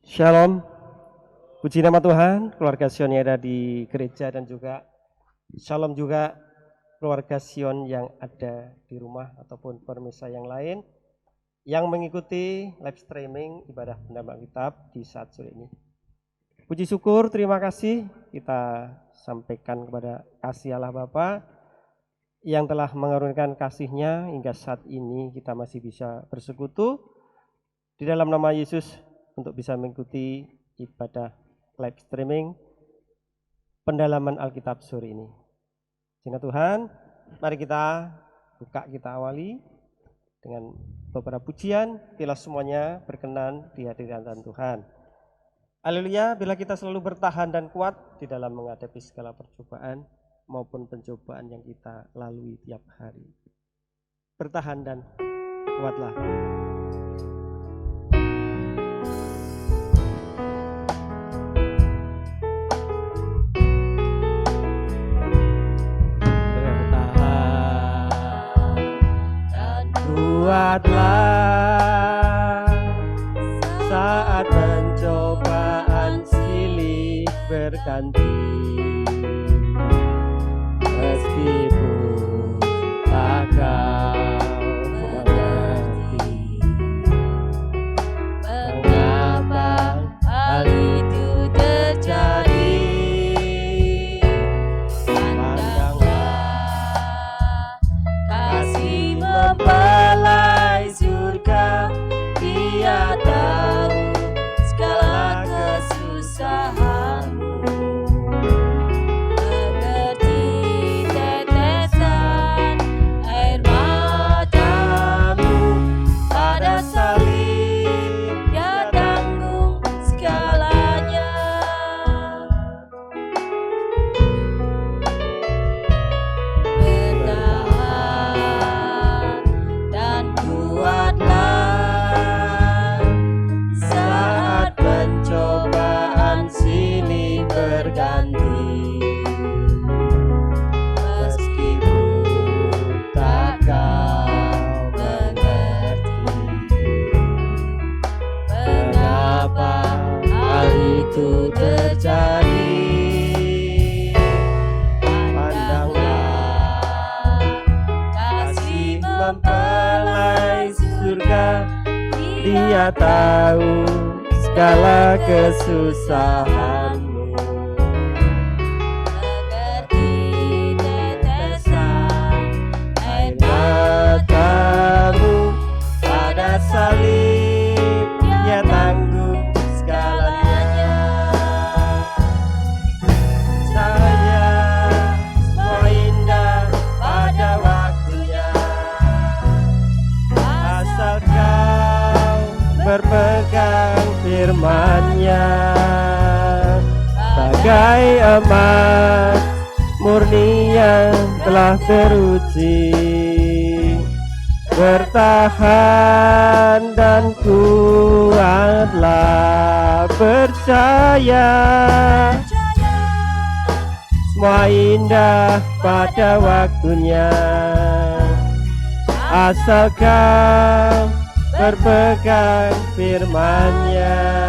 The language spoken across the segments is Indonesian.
Shalom, puji nama Tuhan, keluarga Sion yang ada di gereja dan juga shalom juga keluarga Sion yang ada di rumah ataupun pemirsa yang lain yang mengikuti live streaming ibadah pendamaian Alkitab di saat sore ini. Puji syukur, terima kasih kita sampaikan kepada kasih Allah Bapa yang telah mengaruniakan kasih-Nya hingga saat ini kita masih bisa bersekutu di dalam nama Yesus untuk bisa mengikuti ibadah live streaming pendalaman Alkitab sore ini. Sini Tuhan, mari kita buka, kita awali dengan beberapa pujian. Bila semuanya berkenan di hadirat Tuhan. Haleluya, bila kita selalu bertahan dan kuat di dalam menghadapi segala percobaan maupun pencobaan yang kita lalui tiap hari. Bertahan dan kuatlah. Kuatlah saat pencobaan silih berganti, meskipun tak kau mengerti mengapa hal itu terjadi. Pandanglah kasih mempelai surga, Dia tahu segala kesusahanmu, mengerti tetesan air matamu, pada salib Dia tanggung segalanya. Bertahan dan kuatlah saat pencobaan silih berganti, meskipun tak kau mengerti mengapa hal itu terjadi. Pandanglah kasih mempelai surga, Dia tahu segala kesusahanmu, mengerti tetesan air matamu, pada salib Dia tanggung segalanya. Cahaya semua indah pada waktunya, asal kau berpegang firman-Nya. Bagai emas murni yang telah teruji, bertahan dan kuatlah, percaya semua indah pada waktunya, asal kau berpegang firman-Nya.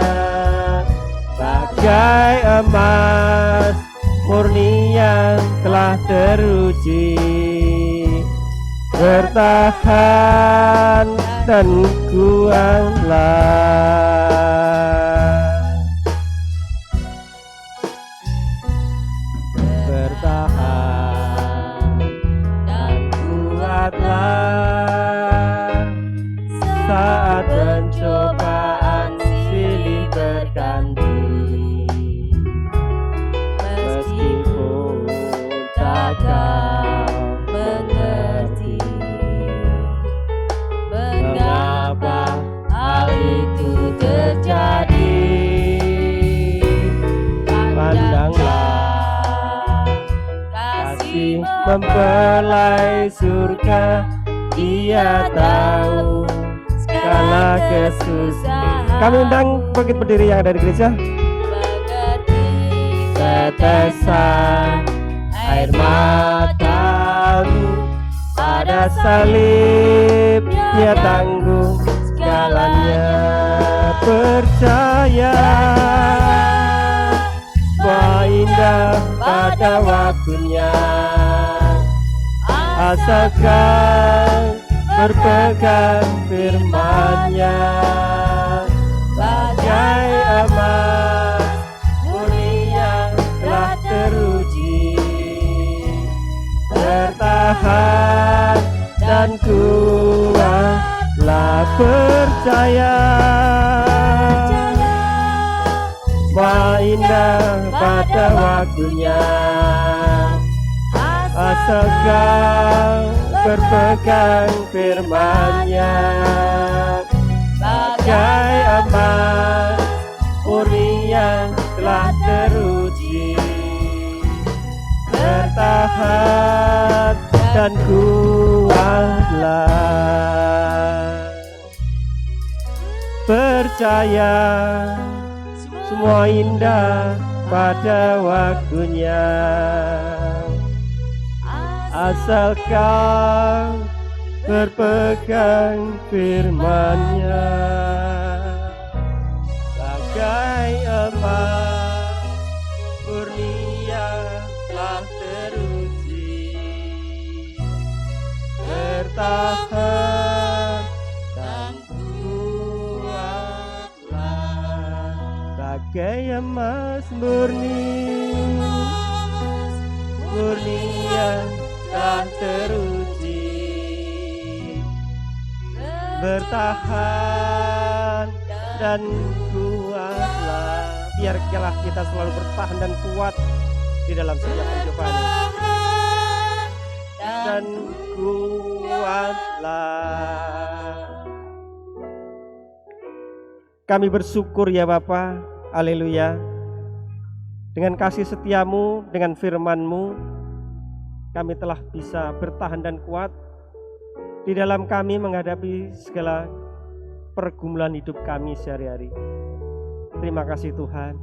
Bagai emas murni yang telah teruji, bertahan dan kuatlah. Bertahan dan kuatlah saat pencobaan silih berganti, meskipun tak kau mengerti mengapa hal itu terjadi. Pandanglah kasih mempelai surga, Dia tahu segala kesusahan. Kami undang bangkit berdiri yang ada di gereja. Mengerti tetesan air matamu, pada salib Dia tanggung segalanya. Percaya percaya semua indah pada waktunya, asalkan berpegang firman-Nya. Bagai emas murni yang telah teruji, bertahan dan kuatlah percaya. Semua indah pada waktunya, asalkan berpegang firman-Nya. Bagai emas murni yang telah teruji, bertahan dan kuatlah percaya. Semua indah pada waktunya, asalkan berpegang firman-Nya. Bagai emas murni yang telah teruji, bertahan dan kuatlah. Bagai emas murni yang telah teruji, bertahan dan kuatlah. Biarlah kita selalu bertahan dan kuat di dalam setiap kehidupan ini. Dan kuatlah. Kami bersyukur ya Bapa, haleluya. Dengan kasih setiamu, dengan firman-Mu, kami telah bisa bertahan dan kuat di dalam kami menghadapi segala pergumulan hidup kami sehari-hari. Terima kasih Tuhan.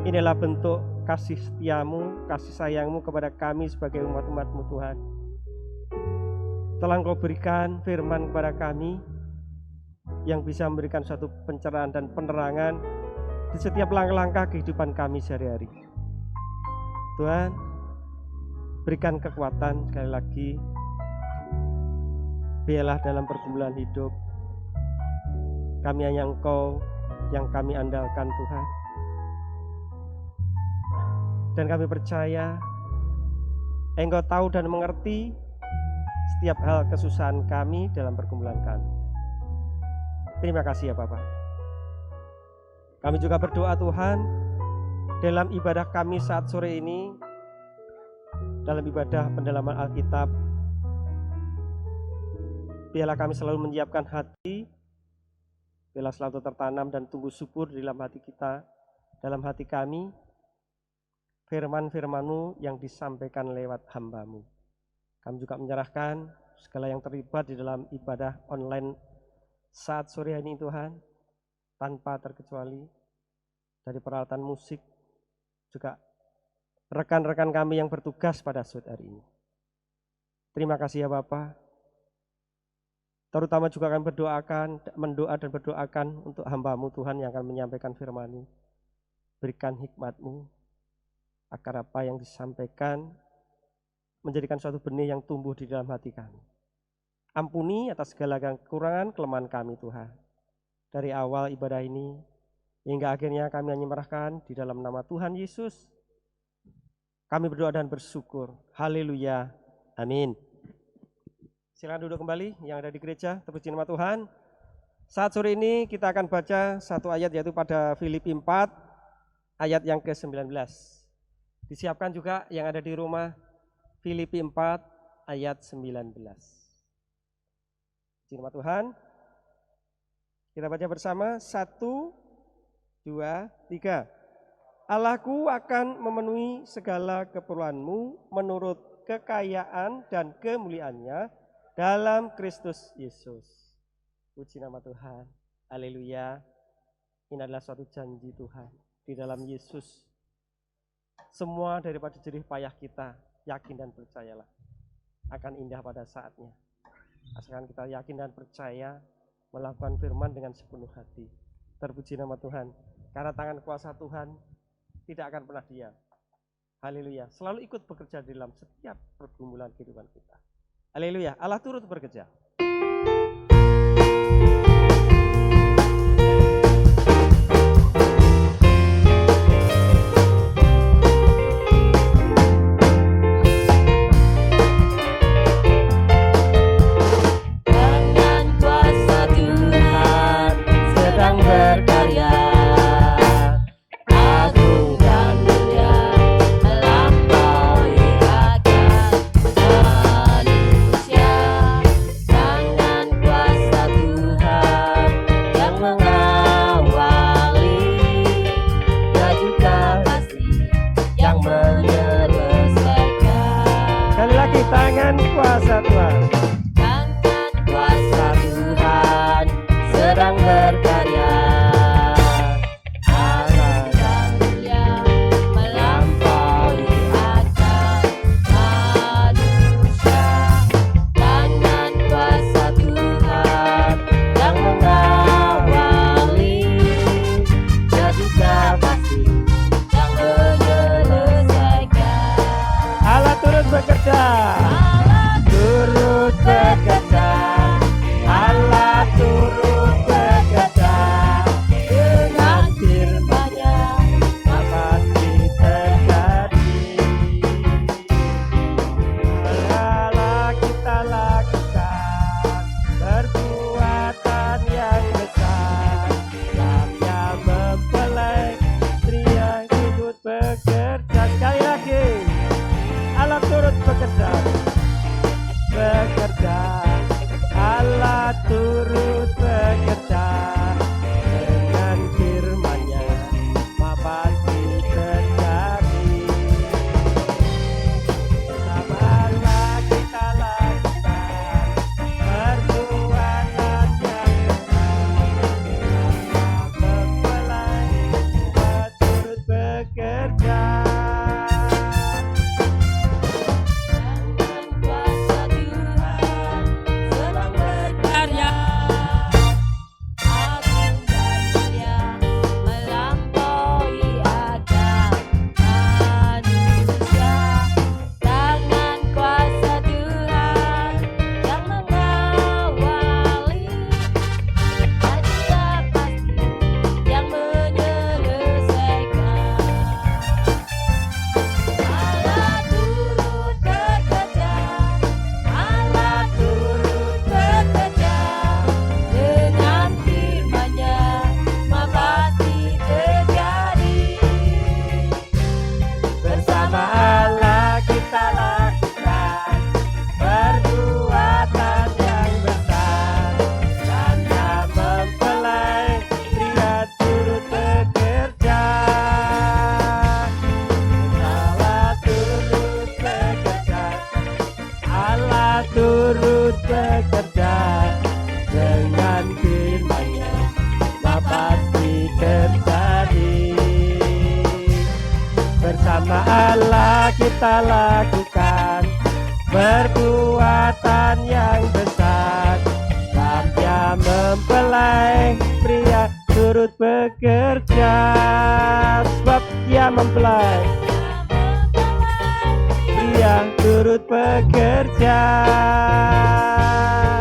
Inilah bentuk kasih setiamu, kasih sayangmu kepada kami sebagai umat-umat-Mu Tuhan. Telah Engkau berikan firman kepada kami yang bisa memberikan suatu pencerahan dan penerangan di setiap langkah-langkah kehidupan kami sehari-hari. Tuhan, berikan kekuatan sekali lagi. Biarlah dalam pergumulan hidup kami hanya Engkau yang kami andalkan Tuhan. Dan kami percaya Engkau tahu dan mengerti setiap hal kesusahan kami dalam pergumulan kami. Terima kasih ya Bapak. Kami juga berdoa Tuhan, dalam ibadah kami saat sore ini, dalam ibadah pendalaman Alkitab, biarlah kami selalu menyiapkan hati, biarlah selalu tertanam dan tumbuh subur di dalam hati kita, dalam hati kami, firman-firman-Mu yang disampaikan lewat hamba-Mu. Kami juga menyerahkan segala yang terlibat di dalam ibadah online saat sore ini Tuhan, tanpa terkecuali dari peralatan musik, juga rekan-rekan kami yang bertugas pada sore hari ini. Terima kasih ya Bapak. Terutama juga kami mendoa dan berdoakan untuk hamba-Mu Tuhan yang akan menyampaikan firman-Mu. Berikan hikmat-Mu, agar apa yang disampaikan menjadikan suatu benih yang tumbuh di dalam hati kami. Ampuni atas segala kekurangan kelemahan kami Tuhan. Dari awal ibadah ini hingga akhirnya kami hanya menyerahkan di dalam nama Tuhan Yesus. Kami berdoa dan bersyukur. Haleluya. Amin. Silakan duduk kembali yang ada di gereja. Terpuji nama Tuhan. Saat sore ini kita akan baca satu ayat, yaitu pada Filipi 4 ayat yang ke-19. Disiapkan juga yang ada di rumah, Filipi 4 ayat 19. Puji nama Tuhan. Kita baca bersama. 1, 2, 3. Allahku akan memenuhi segala keperluanmu menurut kekayaan dan kemuliaan-Nya dalam Kristus Yesus. Puji nama Tuhan. Haleluya. Ini adalah suatu janji Tuhan. Di dalam Yesus, semua daripada jerih payah kita, yakin dan percayalah, akan indah pada saatnya. Asalkan kita yakin dan percaya, melakukan firman dengan sepenuh hati, Terpuji nama Tuhan. Karena tangan kuasa Tuhan tidak akan pernah diam. Haleluya. Selalu ikut bekerja dalam setiap pergumulan kehidupan kita. Haleluya. Allah turut bekerja. Tangan kuasa Tuhan, tangan kuasa Tuhan sedang berkarya. Allah dan Dia melampaui akal manusia. Tangan kuasa Tuhan yang mengawali, Dia juga pasti yang menyelesaikan. Allah turut bekerja. Allah turut bekerja dengan firman-Nya, pasti terjadi. Segala kita lakukan perbuatan yang besar, Dia mempelai pria ikut bekerja. Sekali lagi, Allah turut bekerja. Allah turut bekerja dengan firman-Nya, pasti terjadi. Bersama Allah kita lakukan perbuatan yang besar, Allah mempelai turut bekerja. Turut bekerja dengan firman-Nya, pasti terjadi. Bersama Allah kita lakukan perbuatan yang besar, Dia mempelai pria turut bekerja. Sebab Dia mempelai pria turut bekerja.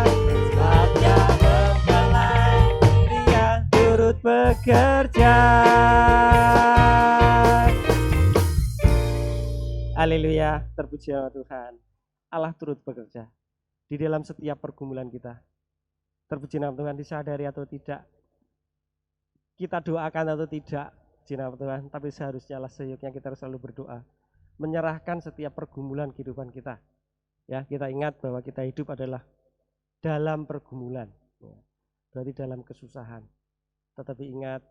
Sebab Dia mempelai pria turut bekerja. Haleluya, terpuji nama Tuhan. Allah turut bekerja di dalam setiap pergumulan kita. Terpuji nama Tuhan, disadari atau tidak, kita doakan atau tidak, puji nama Tuhan, tapi seharusnya lah seyuknya kita harus selalu berdoa, menyerahkan setiap pergumulan kehidupan kita. Ya, kita ingat bahwa kita hidup adalah dalam pergumulan, ya, berarti dalam kesusahan. Tetapi ingat,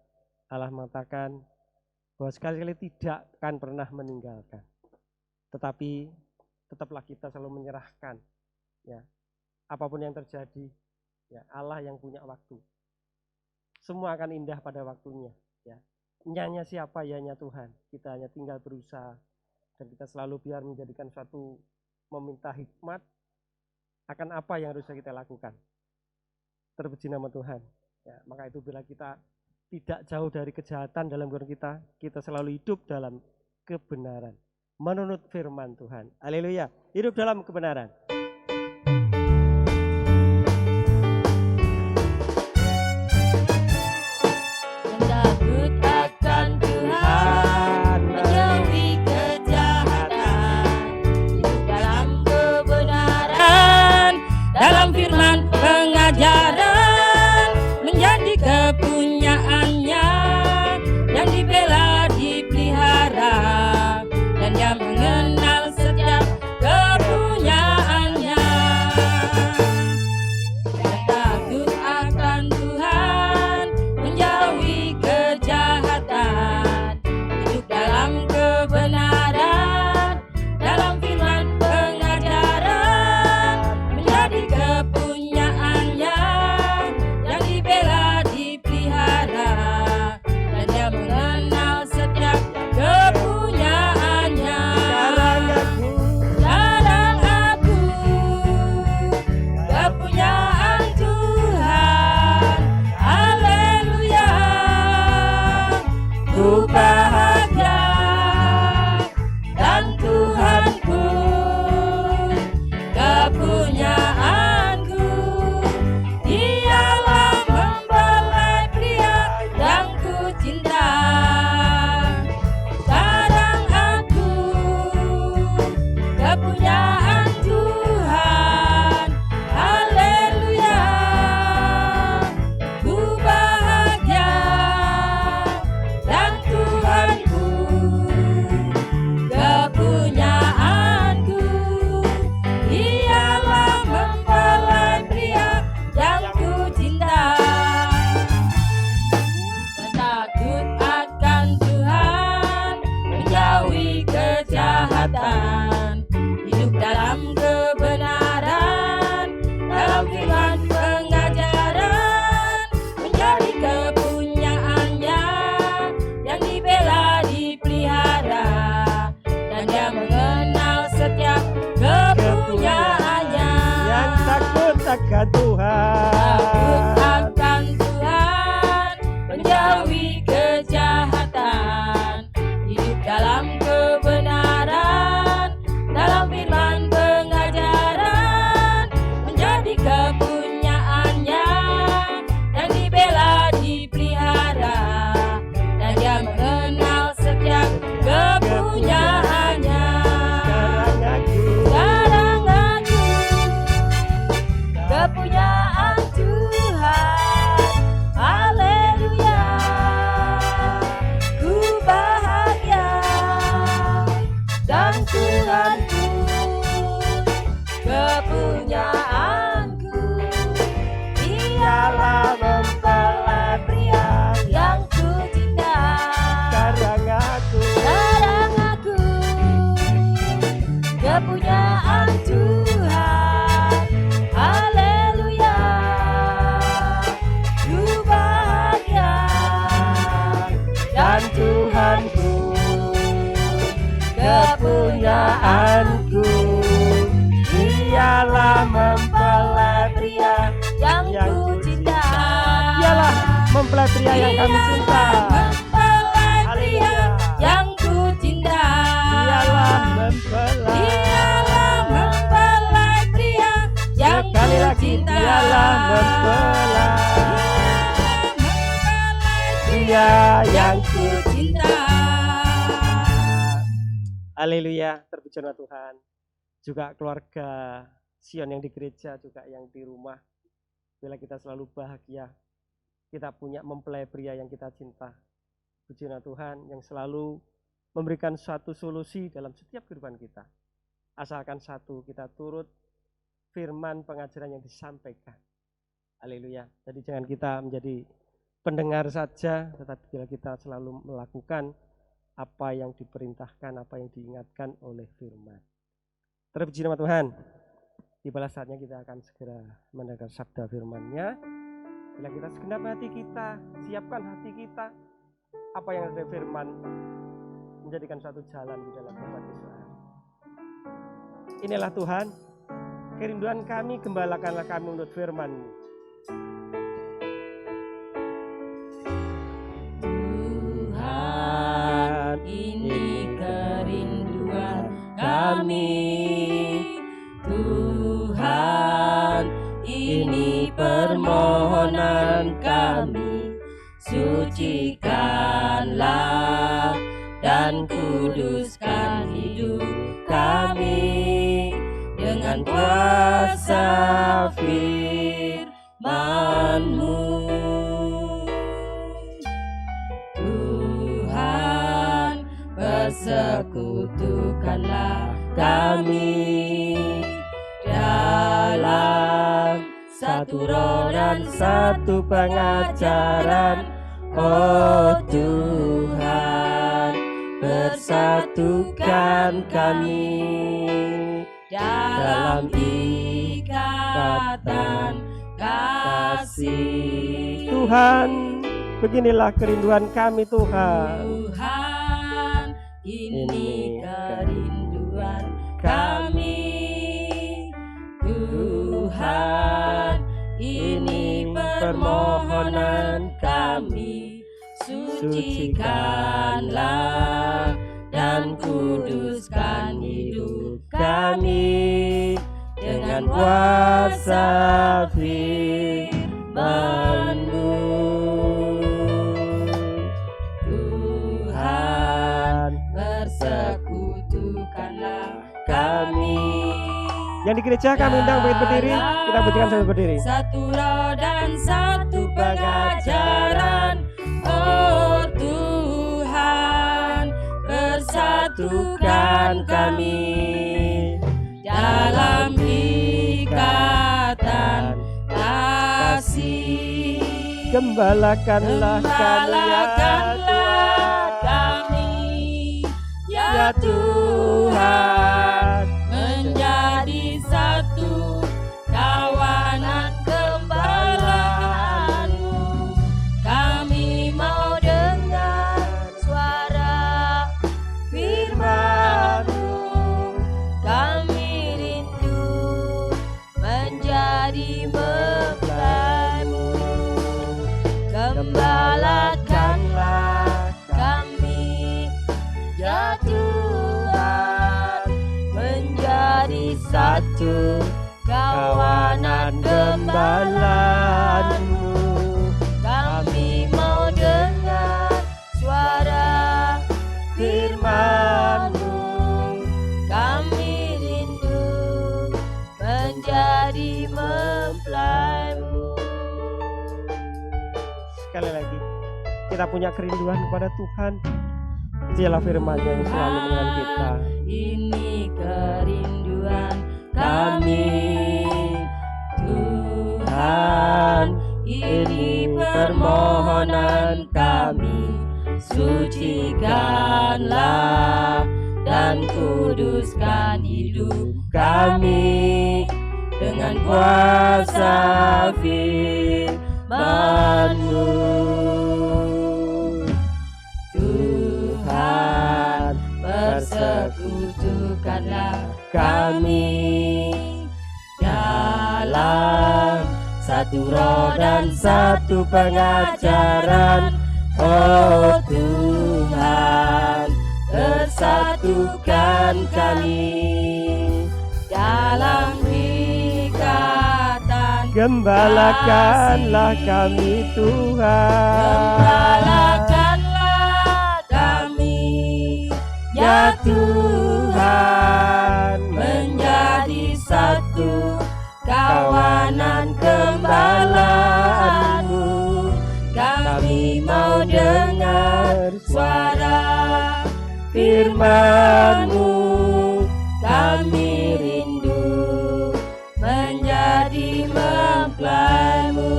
Allah mengatakan bahwa sekali-kali tidak akan pernah meninggalkan. Tetapi tetaplah kita selalu menyerahkan, ya, apapun yang terjadi, ya, Allah yang punya waktu. Semua akan indah pada waktunya, ya. Nyanya siapa? Ya hanya Tuhan. Kita hanya tinggal berusaha, dan kita selalu biar menjadikan suatu meminta hikmat akan apa yang harus kita lakukan. Terpuji nama Tuhan. Ya, maka itu bila kita tidak jauh dari kejahatan dalam kehidupan kita selalu hidup dalam kebenaran menurut firman Tuhan. Haleluya, hidup dalam kebenaran. Takut akan Tuhan, menjauhi kejahatan, hidup dalam kebenaran, dalam firman pengajaran, menjadi kepunyaannya, yang dibela dipelihara, dan dia mengenal setiap kepunyaannya. Takut akan Tuhan, menjauhi kejahatan, hidup dalam kebenaran, dalam firman pengajaran, menjadi kepunyaannya, yang dibela dipelihara, dan dia mengenal setiap kepunyaannya. Sekarang aku kepunyaan Tuhan, haleluya, ku bahagia, dan Tuhanku kepunyaanku, dialah mempelai pria yang ku cinta. Sekarang aku kepunyaan Tuhan, haleluya, ku bahagia, dan Tuhanku kepunyaanku, dialah mempelai pria yang ku cinta. Takut akan Tuhan, menjauhi kejahatan, hidup dalam kebenaran, dalam firman pengajaran, menjadi kepunyaannya, yang dibela dipelihara, dan dia mengenal setiap kepunyaannya. Yang takut akan Tuhan, Takut akan Tuhan, menjauhi kejahatan, hidup dalam kebenaran, dalam firman pengajaran, menjadi kepunyaannya, yang dibela dipelihara, dan dia mengenal setiap kepunyaannya. sekarang aku Sekarang aku kepunyaan Tuhan, haleluya, ku bahagia, dan Tuhanku kepunyaanku, dialah mempelai pria yang ku cinta. sekarang aku Sekarang aku kepunyaan Tuhan, haleluya, ku bahagia, dan Tuhanku kepunyaanku, dialah mempelai pria yang ku cinta. dialah mempelai pria yang kami cinta. Mempelai pria yang ku cinta. Dialah mempelai. Dialah mempelai pria yang Sekali ku lagi, cinta. dialah mempelai pria yang ku cinta. Haleluya, terpuji nama Tuhan. Juga keluarga Sion yang di gereja, juga yang di rumah. Bila kita selalu bahagia, kita punya mempelai pria yang kita cinta. Puji nama Tuhan yang selalu memberikan suatu solusi dalam setiap kehidupan kita. Asalkan satu, kita turut firman pengajaran yang disampaikan. Haleluya. Jadi jangan kita menjadi pendengar saja, tetapi bila kita selalu melakukan apa yang diperintahkan, apa yang diingatkan oleh firman. Terpuji nama Tuhan. Tibalah saatnya kita akan segera mendengar sabda firman-Nya. Bila kita segenap hati kita, siapkan hati kita, apa yang ada firman menjadikan suatu jalan di dalam kehidupan Israel. Inilah Tuhan, kerinduan kami, gembalakanlah kami menurut firman-Mu. sucikanlah dan kuduskan hidup kami dengan kuasa firman-Mu. Tuhan, persekutukanlah kami dalam satu roh dan satu pengajaran. Oh Tuhan, persatukan kami dalam ikatan kasih. Tuhan, beginilah kerinduan kami Tuhan. Tuhan, ini kerinduan kami. Tuhan, ini permohonan kami. Sucikanlah dan kuduskan hidup kami dengan kuasa firman-Mu. Tuhan, persekutukanlah kami. Yang di gereja kami undang berdiri, kita pujikan sambil berdiri. Satu roh dan satu pengajaran. Oh Tuhan, persatukan kami dalam ikatan kasih. Gembalakanlah kami, ya Tuhan, menjadi satu kawanan gembala-Mu. Kami mau dengar suara firman-Mu. Kami rindu menjadi mempelai-Mu. Gembalakanlah kami, ya Tuhan, menjadi satu kawanan gembala-Mu. Kami mau dengar suara firman-Mu. Kami rindu menjadi mempelai-Mu. Sekali lagi, kita punya kerinduan kepada Tuhan. Dialah firman-Nya yang selalu dengan kita. Ini kerinduan kami, Tuhan, ini permohonan kami. Sucikanlah dan kuduskan hidup kami dengan kuasa firman-Mu. Tuhan, persekutukanlah kami dalam satu roh dan satu pengajaran. Oh Tuhan, persatukan kami dalam ikatan. Gembalakanlah kami Tuhan. Gembalakanlah kami, ya Tuhan, menjadi satu kawanan gembala-Mu. Kami mau dengar suara firman-Mu. Kami rindu menjadi mempelai-Mu.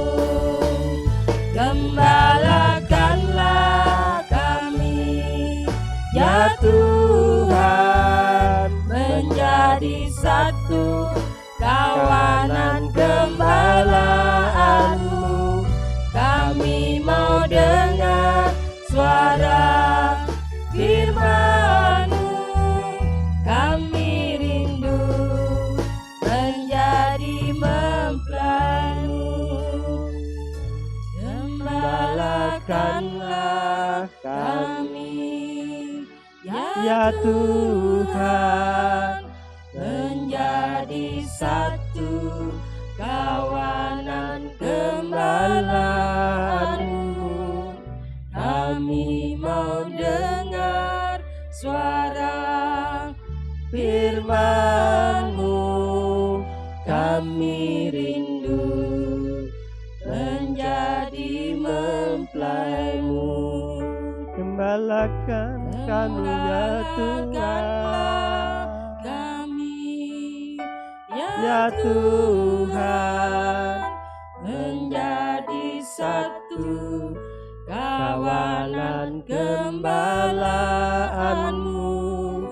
Gembalakanlah kami, ya Tuhan, menjadi satu kawanan gembala-Mu. Kami mau dengar suara firman-Mu. Kami rindu menjadi mempelai-Mu. Gembalakanlah kami, ya Tuhan, menjadi satu kawanan gembala-Mu. Kami mau dengar suara firman-Mu. Kami rindu menjadi mempelai-Mu. Gembalakan kami ya Tuhan, kami ya Tuhan, menjadi satu kawanan gembalaanmu.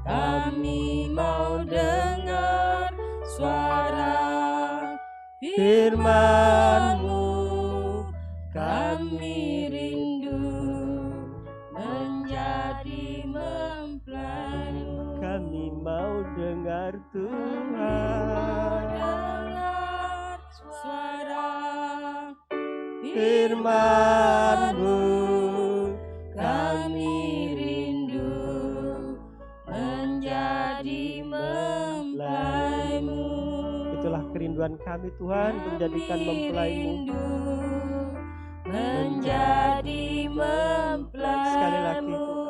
Kami mau dengar suara firman-Mu. Kami rindu menjadi mempelai-Mu. kami mau dengar Tuhan, Dengar suara firman-Mu. Kami rindu menjadi mempelai-Mu. Itulah kerinduan kami Tuhan, untuk menjadikan mempelai-Mu. Menjadi mempelai-Mu. Sekali lagi Tuhan,